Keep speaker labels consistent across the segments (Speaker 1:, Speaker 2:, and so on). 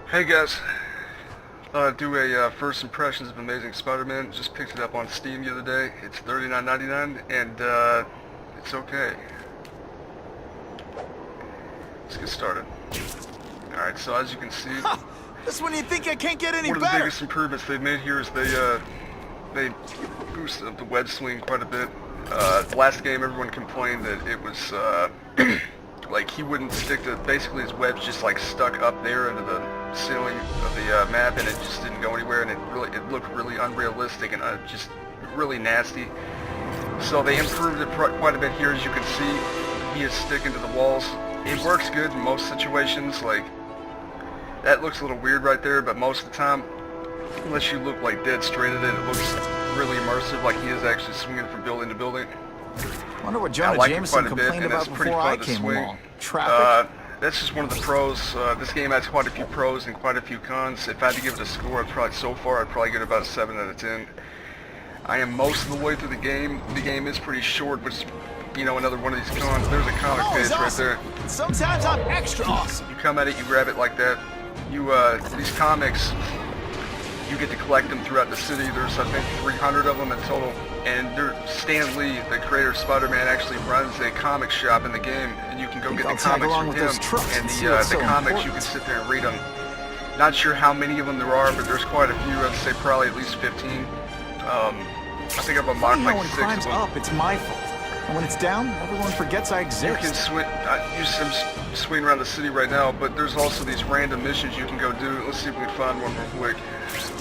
Speaker 1: Hey guys, thought I'd do a first impressions of Amazing Spider-Man. Just picked it up on Steam the other day. It's $39.99 and it's okay. Let's get started. Alright, so as you can see,
Speaker 2: This one you think I can't get any
Speaker 1: one of the
Speaker 2: better.
Speaker 1: biggest improvements they've made here is they boosted the web swing quite a bit. Last game everyone complained that it was like he wouldn't stick to, basically his web's just like stuck up there into the ceiling of the map, and it just didn't go anywhere, and it looked really unrealistic and just really nasty. So they improved it quite a bit here. As you can see, he is sticking to the walls. It works good in most situations. Like, that looks a little weird right there, but most of the time, unless you look like dead straight at it, it looks really immersive, like he is actually swinging from building to building.
Speaker 2: Wonder what Jonah
Speaker 1: like
Speaker 2: Jameson complained about before I came along. Traffic?
Speaker 1: That's just one of the pros. This game has quite a few pros and quite a few cons. If I had to give it a score, I'd probably give it about a 7 out of 10. I am most of the way through the game. The game is pretty short, which, you know, another one of these cons. There's a comic page right there.
Speaker 2: Sometimes I'm extra awesome.
Speaker 1: You come at it, you grab it like that. These comics, you get to collect them throughout the city. There's, I think, 300 of them in total. And Stan Lee, the creator of Spider-Man, actually runs a comic shop in the game, and you can go get the comics from him. And the comics, you can sit there and read them. Not sure how many of them there are, but there's quite a few. I'd say probably at least 15. I think I've unlocked like 6 of them.
Speaker 2: Up, it's my fault. And when it's down, everyone forgets I exist.
Speaker 1: You can swing around the city right now, but there's also these random missions you can go do. Let's see if we can find one real quick.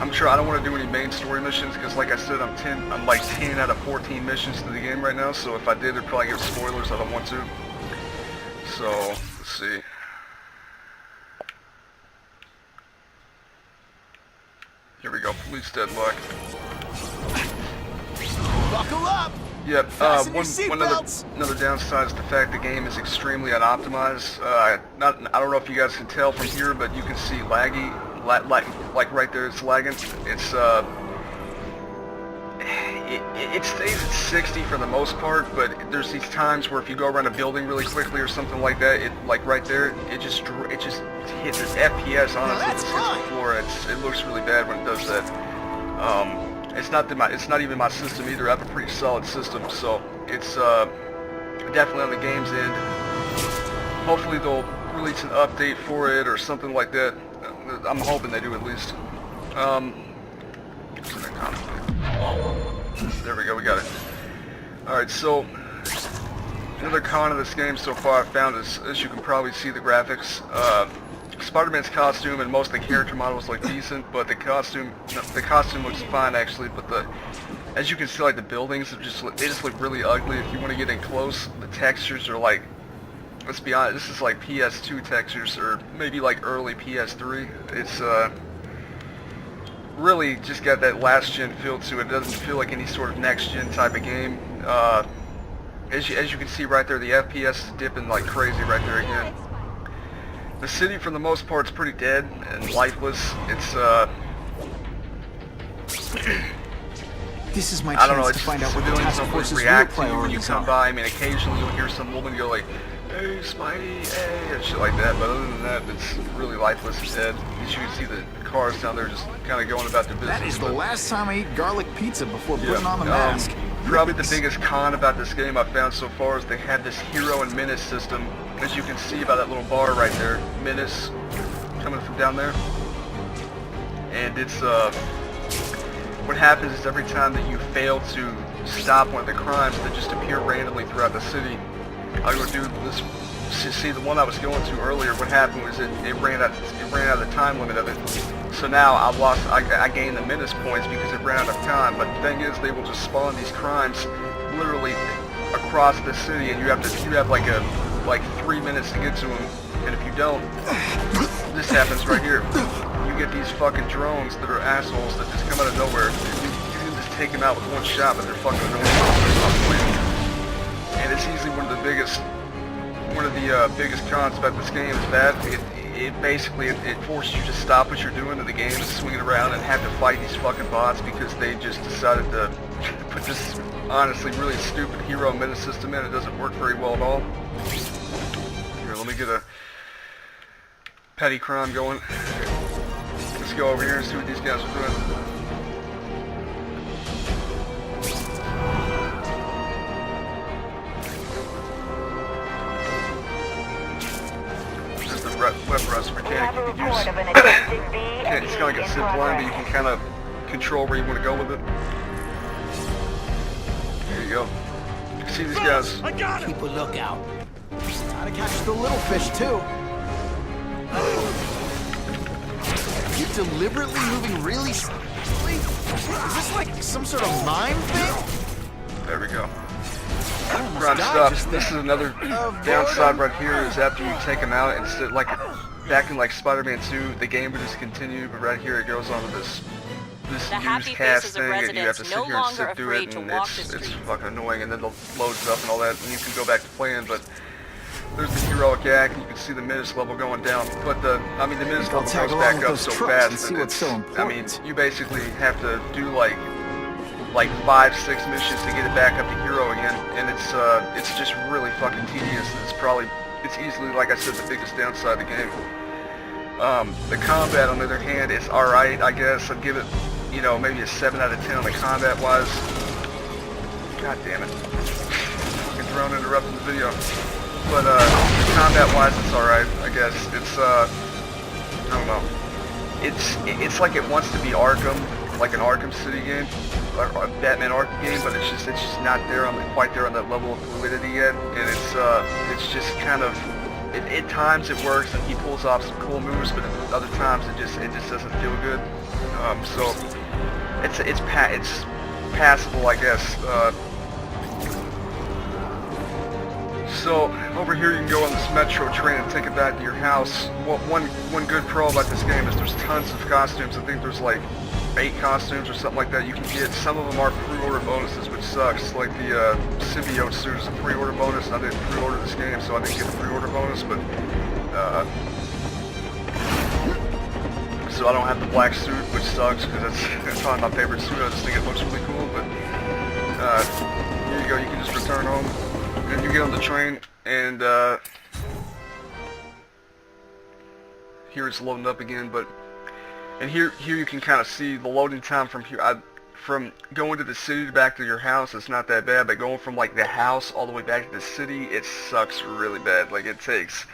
Speaker 1: I don't want to do any main story missions because, like I said, I'm like 10 out of 14 missions to the game right now. So if I did, it'd probably give spoilers. I don't want to. So let's see. Here we go. Police deadlock.
Speaker 2: Buckle up.
Speaker 1: Yep.
Speaker 2: Seatbelts.
Speaker 1: Another downside is the fact the game is extremely unoptimized. I don't know if you guys can tell from here, but you can see laggy. Like right there, it's lagging. It's it stays at 60 for the most part, but there's these times where if you go around a building really quickly or something like that, like right there, it just hits its FPS. Honestly, it just hits the floor. It looks really bad when it does that. It's not even my system either. I have a pretty solid system, so it's definitely on the game's end. Hopefully they'll release an update for it or something like that. I'm hoping they do at least. There we go, we got it. Alright, so another con of this game so far I've found is, as you can probably see, the graphics. Spider-Man's costume and most of the character models look decent, but the costume looks fine actually, but as you can see, like, the buildings they just look really ugly. If you want to get in close, the textures are like, let's be honest, this is like PS2 textures, or maybe like early PS3. It's really just got that last gen feel to it. It doesn't feel like any sort of next gen type of game. As you can see right there, the FPS is dipping like crazy right there again. The city, for the most part, is pretty dead and lifeless. It's
Speaker 2: This is my
Speaker 1: I don't know,
Speaker 2: chance
Speaker 1: it's
Speaker 2: to find out what the
Speaker 1: civilians
Speaker 2: task
Speaker 1: don't really
Speaker 2: force's real
Speaker 1: react to you when you
Speaker 2: priorities
Speaker 1: come
Speaker 2: are.
Speaker 1: by. I mean, occasionally you'll hear some woman go like, "Hey, Spidey, hey," and shit like that, but other than that, it's really lifeless and dead. As you can see, the cars down there just kind of going about their business.
Speaker 2: That is the last time I ate garlic pizza before putting on the
Speaker 1: Yeah,
Speaker 2: mask.
Speaker 1: probably the biggest con about this game I've found so far is they have this hero and menace system. As you can see by that little bar right there, menace coming from down there. And it's, what happens is every time that you fail to stop one of the crimes that just appear randomly throughout the city, I'll go do this. See, the one I was going to earlier, what happened was it ran out of the time limit of it. So now I gained the menace points because it ran out of time. But the thing is, they will just spawn these crimes literally across the city, and you have like 3 minutes to get to them. And if you don't, this happens right here. You get these fucking drones that are assholes that just come out of nowhere. You can just take them out with one shot, but they're fucking annoying. And it's easily one of the biggest cons about this game is that it forces you to stop what you're doing in the game and swing it around and have to fight these fucking bots because they just decided to put this honestly really stupid hero menace system in. It doesn't work very well at all. Here, let me get a petty crime going. Let's go over here and see what these guys are doing. This is the web rust mechanic you can use. It's kind of like a zip line, but you can kind of control where you want to go with it. There you go. You can see these guys.
Speaker 3: Keep a lookout.
Speaker 2: Gotta catch the little fish, too. You're deliberately moving really slowly? Is this like some sort of mime thing?
Speaker 1: There we go. Run stop. This is another downside right here is after you take them out, instead like back in like Spider-Man 2, the game would just continue, but right here it goes on to this newscast thing, and you have to sit here and sit through it, and it's fucking annoying, and then it loads up and all that, and you can go back to playing, but there's the heroic act, and you can see the menace level going down, but the menace level goes back up so fast that it's, I mean, you basically have to do like 5-6 missions to get it back up to hero again, and it's just really fucking tedious. It's easily, like I said, the biggest downside of the game. The combat, on the other hand, is alright, I guess. I'd give it, you know, maybe a 7 out of 10 on the combat-wise. God damn it. Fucking drone interrupting the video. But, combat-wise, it's alright, I guess. It's, I don't know. It's like it wants to be Arkham, like an Arkham City game, or a Batman Arkham game, but it's just not there quite there on that level of fluidity yet, and it's just kind of, at times it works and he pulls off some cool moves, but at other times it just doesn't feel good. So it's passable, I guess. So over here you can go on this metro train and take it back to your house. Well, one good pro about this game is there's tons of costumes. I think there's like 8 costumes or something like that you can get. Some of them are pre-order bonuses, which sucks. Like the symbiote suit is a pre-order bonus, and I didn't pre-order this game, so I didn't get the pre-order bonus, but so I don't have the black suit, which sucks, because it's probably my favorite suit. I just think it looks really cool, but here you go, you can just return home, and you get on the train, and here it's loading up again, but and here you can kind of see the loading time from here. From going to the city back to your house, it's not that bad, but going from like the house all the way back to the city, it sucks really bad. Like it takes,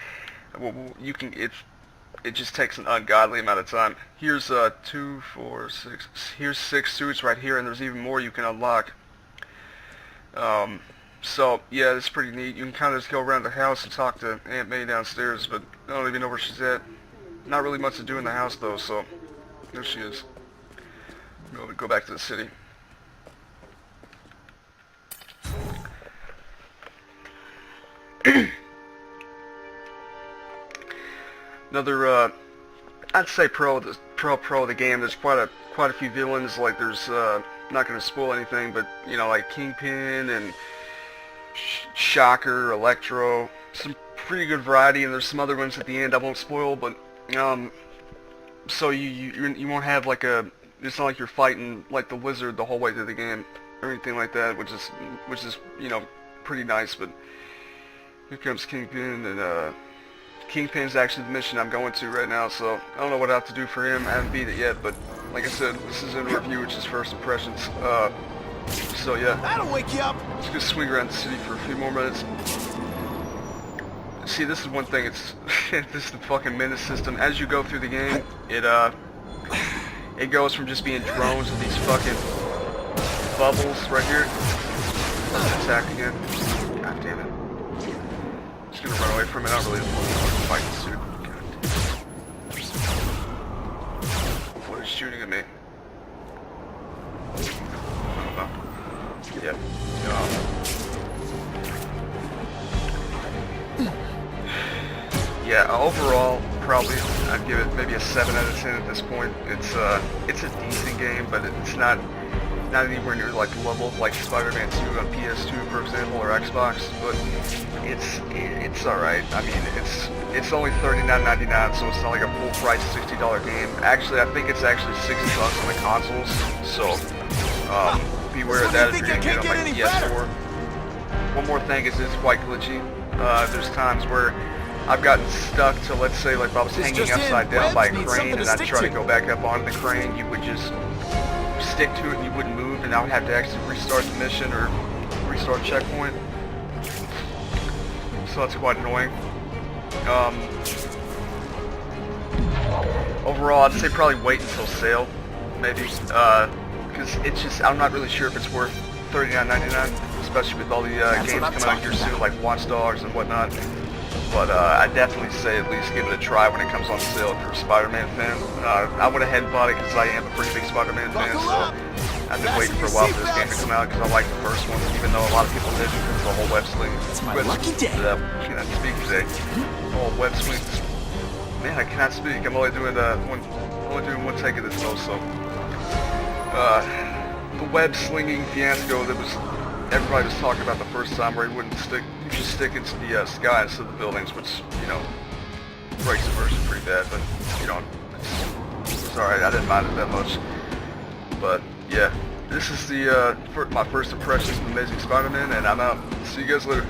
Speaker 1: it just takes an ungodly amount of time. Here's 2, 4, 6. Here's 6 suits right here, and there's even more you can unlock. So yeah, it's pretty neat. You can kind of just go around the house and talk to Aunt May downstairs, but I don't even know where she's at. Not really much to do in the house though, so there she is. Go back to the city. Another, I'd say pro of the game. There's quite a few villains. Like there's, not going to spoil anything, but you know, like Kingpin and Shocker, Electro, some pretty good variety, and there's some other ones at the end I won't spoil, but so you won't have like it's not like you're fighting like the Wizard the whole way through the game or anything like that, which is you know, pretty nice. But here comes Kingpin, and Kingpin's actually the mission I'm going to right now, so I don't know what I have to do for him. I haven't beat it yet, but like I said, this is in a review, which is first impressions. So yeah,
Speaker 2: That'll wake you up.
Speaker 1: let's just swing around the city for a few more minutes. See, this is one thing, it's this is the fucking menace system. As you go through the game, it goes from just being drones to these fucking bubbles right here. Attack again. God damn it. I'm just gonna run away from it. I don't really want to fight the suit. What is shooting at me? I don't know. Yep. Yeah, overall, probably I'd give it maybe a 7 out of 10 at this point. It's a decent game, but it's not anywhere near like the level of like Spider-Man 2 on PS2, for example, or Xbox. But it's alright. I mean, it's only $39.99, so it's not like a full price $60 game. Actually, I think it's actually $60 on the consoles. So beware of that if you're gonna get it on like PS4. One more thing is it's quite glitchy. There's times where I've gotten stuck to, let's say, like if I was
Speaker 2: This
Speaker 1: hanging
Speaker 2: just in,
Speaker 1: upside down by a
Speaker 2: webs need
Speaker 1: crane
Speaker 2: something
Speaker 1: and
Speaker 2: to
Speaker 1: I'd
Speaker 2: stick
Speaker 1: try to
Speaker 2: to.
Speaker 1: go back up onto the crane, you would just stick to it and you wouldn't move, and I would have to actually restart the mission or restart checkpoint. So that's quite annoying. Overall, I'd say probably wait until sale, maybe, because it's just, I'm not really sure if it's worth $39.99, especially with all the games coming out here soon, like Watch Dogs and whatnot. But I definitely say at least give it a try when it comes on sale if you're a Spider-Man fan. I went ahead and bought it because I am a pretty big Spider-Man fan, so I've been waiting for a while for this game to come out because I like the first one, even though a lot of people didn't because of the whole web swing.
Speaker 2: It's my lucky day.
Speaker 1: Cannot speak today. The whole web swing. Man, I cannot speak. I'm only doing one take of this though, so. The web slinging fiasco that was everybody was talking about the first time, where he just stick into the sky instead of the buildings, which, you know, breaks the version pretty bad, but, you know, it's alright, I didn't mind it that much. But, yeah, this is my first impressions of Amazing Spider-Man, and I'm out. See you guys later.